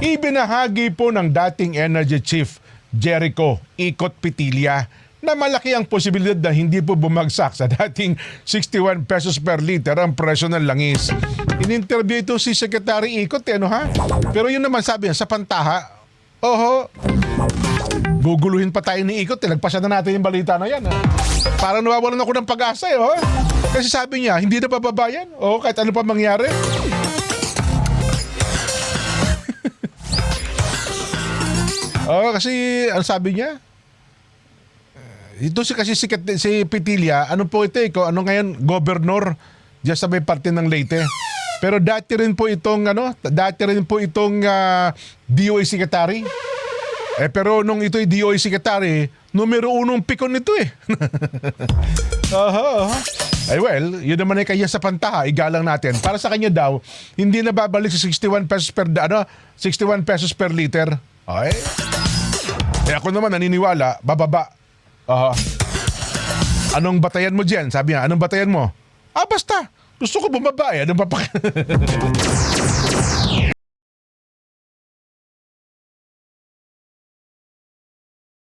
Ibinahagi po ng dating Energy Chief Jericho Ikot Pitilla na malaki ang posibilidad na hindi po bumagsak sa dating 61 pesos per liter ang presyo ng langis. In-interview ito si Secretary Ikot, Pero yun naman sabi niya, sa pantaha, guguluhin pa tayo ni Ikot, nagpasya na natin yung balita na yan. Parang nawawalan ako ng pag-asa, Kasi sabi niya, hindi na bababayan. Kahit ano pa mangyari. Kasi ang sabi niya, ito si Pitilla, ano po ito ano ngayon, gobernur diyan sa may parte ng Leyte. Pero dati rin po itong DOE secretary. Pero nung ito'y DOE secretary, numero 1 pikon nito yun naman ay kanya sa pantaha, igalang natin. Para sa kanya daw, hindi na babalik sa 61 pesos per liter. Okay? Ako naman naniniwala, bababa. Anong batayan mo dyan? Sabi niya, anong batayan mo? Basta. Gusto ko bumaba. Anong